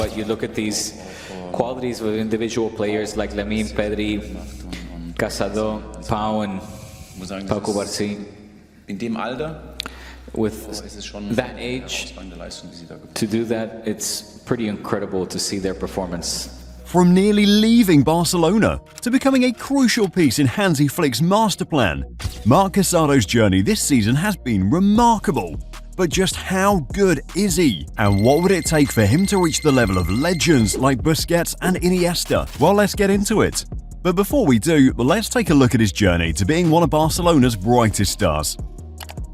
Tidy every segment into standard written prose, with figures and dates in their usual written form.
but you look at these qualities with individual players like Lamine, Pedri, Casado, Pau, and Pau Cubarsí. In dem Alter, with that age, to do that, it's pretty incredible to see their performance. From nearly leaving Barcelona to becoming a crucial piece in Hansi Flick's master plan, Marc Casado's journey this season has been remarkable. But just how good is he? And what would it take for him to reach the level of legends like Busquets and Iniesta? Well, let's get into it. But before we do, let's take a look at his journey to being one of Barcelona's brightest stars.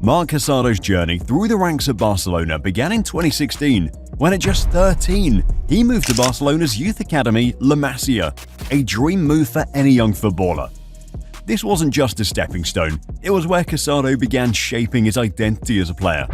Marc Casado's journey through the ranks at Barcelona began in 2016, when at just 13, he moved to Barcelona's youth academy, La Masia, a dream move for any young footballer. This wasn't just a stepping stone, it was where Casado began shaping his identity as a player.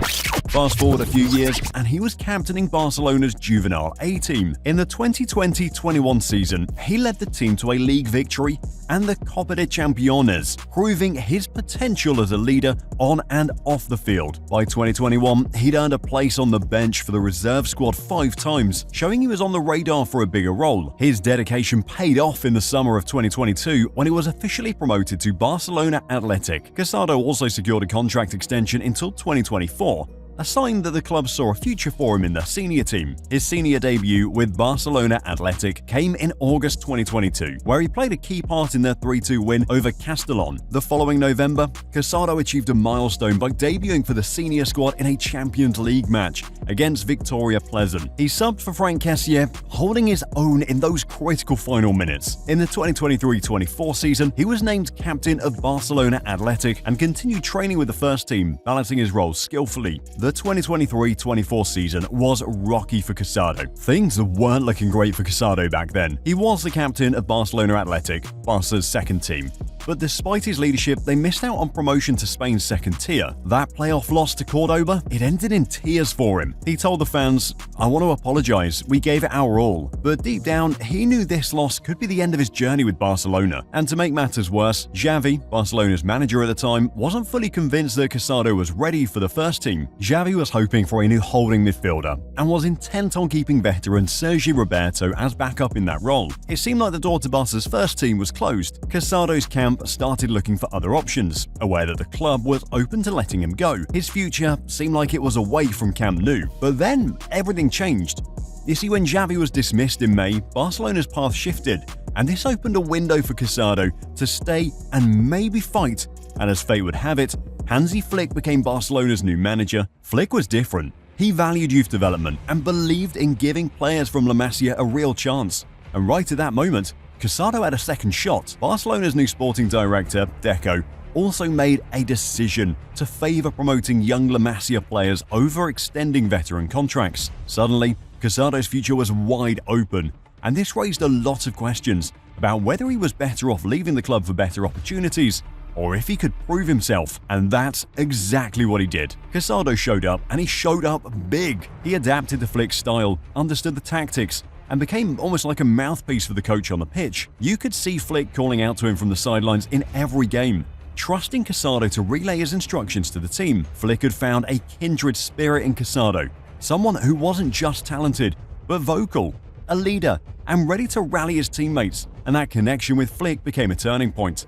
Fast forward a few years, and he was captaining Barcelona's juvenile A team. In the 2020-21 season, he led the team to a league victory and the Copa de Campeones, proving his potential as a leader on and off the field. By 2021, he'd earned a place on the bench for the reserve squad 5 times, showing he was on the radar for a bigger role. His dedication paid off in the summer of 2022 when he was officially promoted to Barcelona Athletic. Casado also secured a contract extension until 2024, a sign that the club saw a future for him in the senior team. His senior debut with Barcelona Athletic came in August 2022, where he played a key part in their 3-2 win over Castellón. The following November, Casado achieved a milestone by debuting for the senior squad in a Champions League match against Victoria Pleasant. He subbed for Franck Kessié, holding his own in those critical final minutes. In the 2023-24 season, he was named captain of Barcelona Athletic and continued training with the first team, balancing his roles skillfully. The 2023-24 season was rocky for Casado. Things weren't looking great for Casado back then. He was the captain of Barcelona Athletic, Barca's second team. But despite his leadership, they missed out on promotion to Spain's second tier. That playoff loss to Cordoba, it ended in tears for him. He told the fans, "I want to apologize, we gave it our all." But deep down, he knew this loss could be the end of his journey with Barcelona. And to make matters worse, Xavi, Barcelona's manager at the time, wasn't fully convinced that Casado was ready for the first team. Xavi was hoping for a new holding midfielder and was intent on keeping veteran Sergi Roberto as backup in that role. It seemed like the door to Barca's first team was closed. Casado's camp started looking for other options, aware that the club was open to letting him go. His future seemed like it was away from Camp Nou, but then everything changed. You see, when Xavi was dismissed in May, Barcelona's path shifted, and this opened a window for Casado to stay and maybe fight. And as fate would have it, Hansi Flick became Barcelona's new manager. Flick was different. He valued youth development and believed in giving players from La Masia a real chance. And right at that moment, Casado had a second shot. Barcelona's new sporting director, Deco, also made a decision to favour promoting young La Masia players over extending veteran contracts. Suddenly, Casado's future was wide open, and this raised a lot of questions about whether he was better off leaving the club for better opportunities, or if he could prove himself, and that's exactly what he did. Casado showed up, and he showed up big. He adapted to Flick's style, understood the tactics, and became almost like a mouthpiece for the coach on the pitch. You could see Flick calling out to him from the sidelines in every game, trusting Casado to relay his instructions to the team. Flick had found a kindred spirit in Casado, someone who wasn't just talented, but vocal, a leader, and ready to rally his teammates, and that connection with Flick became a turning point.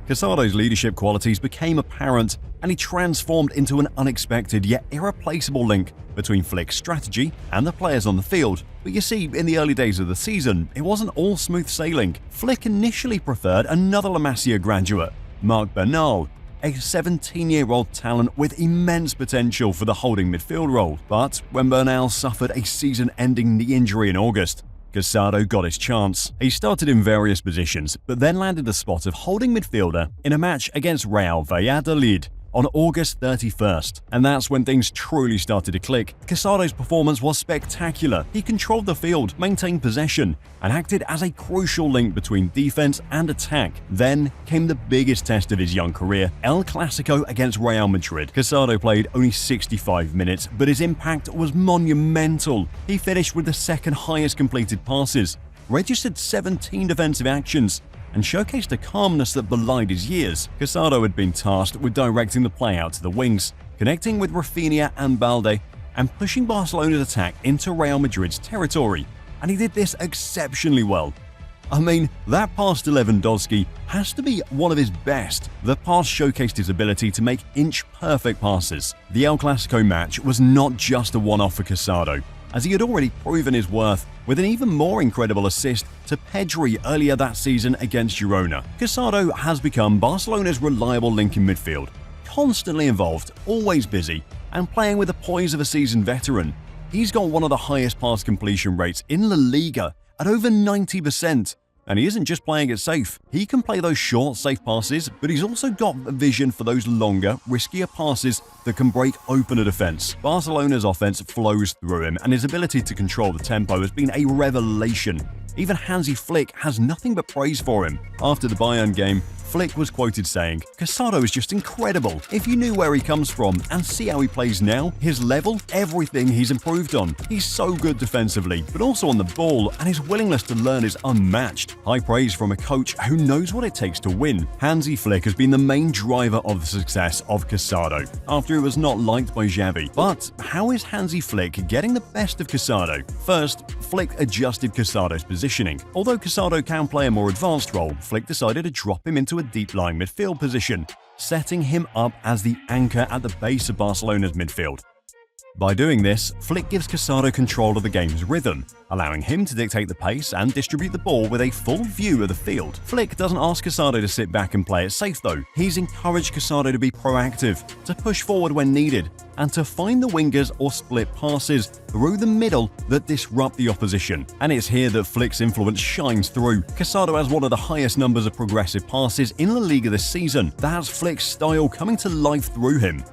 Casado's leadership qualities became apparent, and he transformed into an unexpected yet irreplaceable link between Flick's strategy and the players on the field. But you see, in the early days of the season, it wasn't all smooth sailing. Flick initially preferred another La Masia graduate, Marc Bernal, a 17-year-old talent with immense potential for the holding midfield role. But when Bernal suffered a season-ending knee injury in August, Casado got his chance. He started in various positions, but then landed the spot of holding midfielder in a match against Real Valladolid on August 31st. And that's when things truly started to click. Casado's performance was spectacular. He controlled the field, maintained possession, and acted as a crucial link between defense and attack. Then came the biggest test of his young career, El Clasico against Real Madrid. Casado played only 65 minutes, but his impact was monumental. He finished with the second highest completed passes, registered 17 defensive actions, and showcased a calmness that belied his years. Casado had been tasked with directing the play out to the wings, connecting with Rafinha and Balde, and pushing Barcelona's attack into Real Madrid's territory, and he did this exceptionally well. I mean, that pass to Lewandowski has to be one of his best. The pass showcased his ability to make inch-perfect passes. The El Clasico match was not just a one-off for Casado, as he had already proven his worth with an even more incredible assist to Pedri earlier that season against Girona. Casado has become Barcelona's reliable link in midfield, constantly involved, always busy, and playing with the poise of a seasoned veteran. He's got one of the highest pass completion rates in La Liga at over 90%. And he isn't just playing it safe. He can play those short, safe passes, but he's also got a vision for those longer, riskier passes that can break open a defense. Barcelona's offense flows through him, and his ability to control the tempo has been a revelation. Even Hansi Flick has nothing but praise for him. After the Bayern game, Flick was quoted saying, "Casado is just incredible. If you knew where he comes from and see how he plays now, his level, everything he's improved on. He's so good defensively, but also on the ball, and his willingness to learn is unmatched." High praise from a coach who knows what it takes to win. Hansi Flick has been the main driver of the success of Casado, after he was not liked by Xavi. But how is Hansi Flick getting the best of Casado? First, Flick adjusted Casado's positioning. Although Casado can play a more advanced role, Flick decided to drop him into a deep-lying midfield position, setting him up as the anchor at the base of Barcelona's midfield. By doing this, Flick gives Casado control of the game's rhythm, allowing him to dictate the pace and distribute the ball with a full view of the field. Flick doesn't ask Casado to sit back and play it safe though. He's encouraged Casado to be proactive, to push forward when needed, and to find the wingers or split passes through the middle that disrupt the opposition. And it's here that Flick's influence shines through. Casado has one of the highest numbers of progressive passes in La Liga this season. That's Flick's style coming to life through him.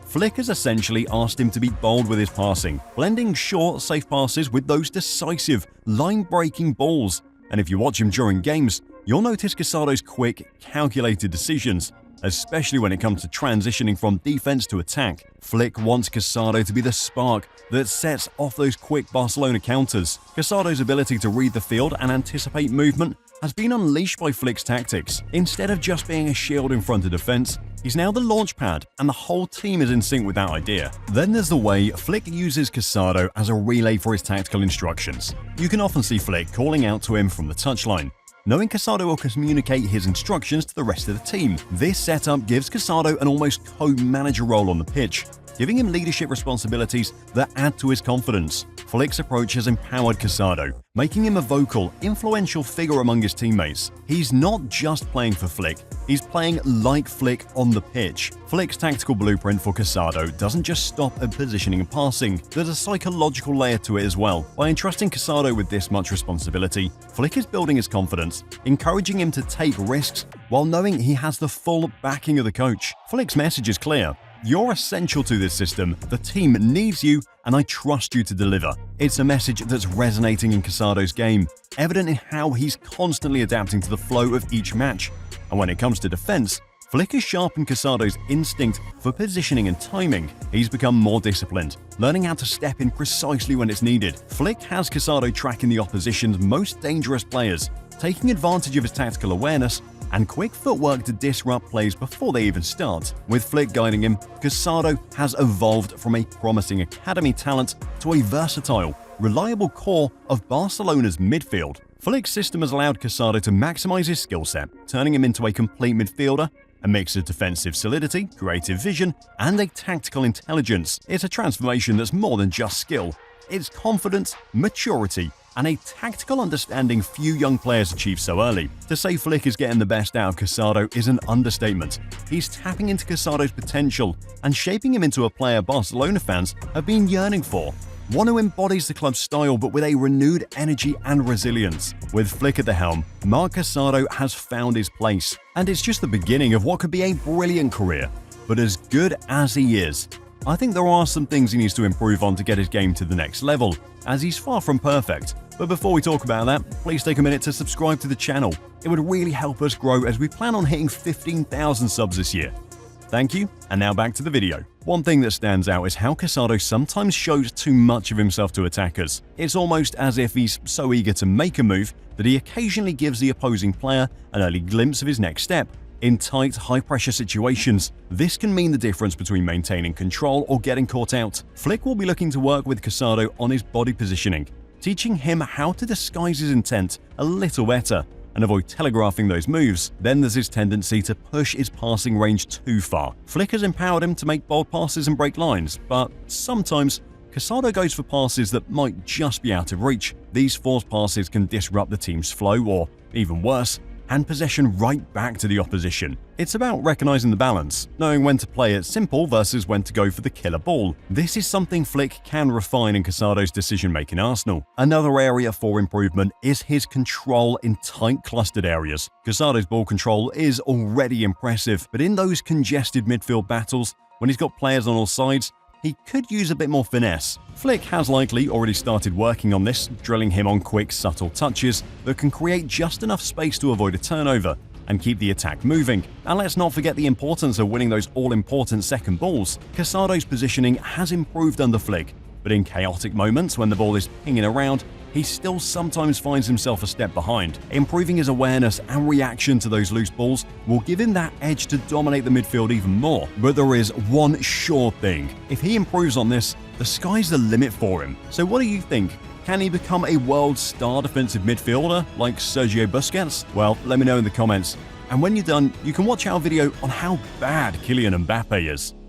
Flick has essentially asked him to be bold with his passing, blending short, safe passes with those decisive, line-breaking balls. And if you watch him during games, you'll notice Casado's quick, calculated decisions, especially when it comes to transitioning from defense to attack. Flick wants Casado to be the spark that sets off those quick Barcelona counters. Casado's ability to read the field and anticipate movement has been unleashed by Flick's tactics. Instead of just being a shield in front of defense, he's now the launch pad, and the whole team is in sync with that idea. Then there's the way Flick uses Casado as a relay for his tactical instructions. You can often see Flick calling out to him from the touchline, knowing Casado will communicate his instructions to the rest of the team. This setup gives Casado an almost co-manager role on the pitch, giving him leadership responsibilities that add to his confidence. Flick's approach has empowered Casado, making him a vocal, influential figure among his teammates. He's not just playing for Flick, he's playing like Flick on the pitch. Flick's tactical blueprint for Casado doesn't just stop at positioning and passing, there's a psychological layer to it as well. By entrusting Casado with this much responsibility, Flick is building his confidence, encouraging him to take risks while knowing he has the full backing of the coach. Flick's message is clear. You're essential to this system, the team needs you, and I trust you to deliver. It's a message that's resonating in Casado's game, evident in how he's constantly adapting to the flow of each match. And when it comes to defense, Flick has sharpened Casado's instinct for positioning and timing. He's become more disciplined, learning how to step in precisely when it's needed. Flick has Casado tracking the opposition's most dangerous players, taking advantage of his tactical awareness and quick footwork to disrupt plays before they even start. With Flick guiding him, Casado has evolved from a promising academy talent to a versatile, reliable core of Barcelona's midfield. Flick's system has allowed Casado to maximize his skill set, turning him into a complete midfielder, a mix of defensive solidity, creative vision, and a tactical intelligence. It's a transformation that's more than just skill. It's confidence, maturity, and a tactical understanding few young players achieve so early. To say Flick is getting the best out of Casado is an understatement. He's tapping into Casado's potential and shaping him into a player Barcelona fans have been yearning for. One who embodies the club's style but with a renewed energy and resilience. With Flick at the helm, Marc Casado has found his place. And it's just the beginning of what could be a brilliant career. But as good as he is, I think there are some things he needs to improve on to get his game to the next level, as he's far from perfect. But before we talk about that, please take a minute to subscribe to the channel. It would really help us grow as we plan on hitting 15,000 subs this year. Thank you, and now back to the video. One thing that stands out is how Casado sometimes shows too much of himself to attackers. It's almost as if he's so eager to make a move that he occasionally gives the opposing player an early glimpse of his next step, In tight, high-pressure situations, this can mean the difference between maintaining control or getting caught out. Flick will be looking to work with Casado on his body positioning, teaching him how to disguise his intent a little better and avoid telegraphing those moves. Then there's his tendency to push his passing range too far. Flick has empowered him to make bold passes and break lines, but sometimes Casado goes for passes that might just be out of reach. These forced passes can disrupt the team's flow or, even worse, hand possession right back to the opposition. It's about recognizing the balance, knowing when to play it simple versus when to go for the killer ball. This is something Flick can refine in Casado's decision-making arsenal. Another area for improvement is his control in tight clustered areas. Casado's ball control is already impressive, but in those congested midfield battles, when he's got players on all sides, he could use a bit more finesse. Flick has likely already started working on this, drilling him on quick, subtle touches that can create just enough space to avoid a turnover and keep the attack moving. And let's not forget the importance of winning those all-important second balls. Casado's positioning has improved under Flick, but in chaotic moments when the ball is pinging around, he still sometimes finds himself a step behind. Improving his awareness and reaction to those loose balls will give him that edge to dominate the midfield even more. But there is one sure thing. If he improves on this, the sky's the limit for him. So what do you think? Can he become a world star defensive midfielder like Sergio Busquets? Well, let me know in the comments. And when you're done, you can watch our video on how bad Kylian Mbappe is.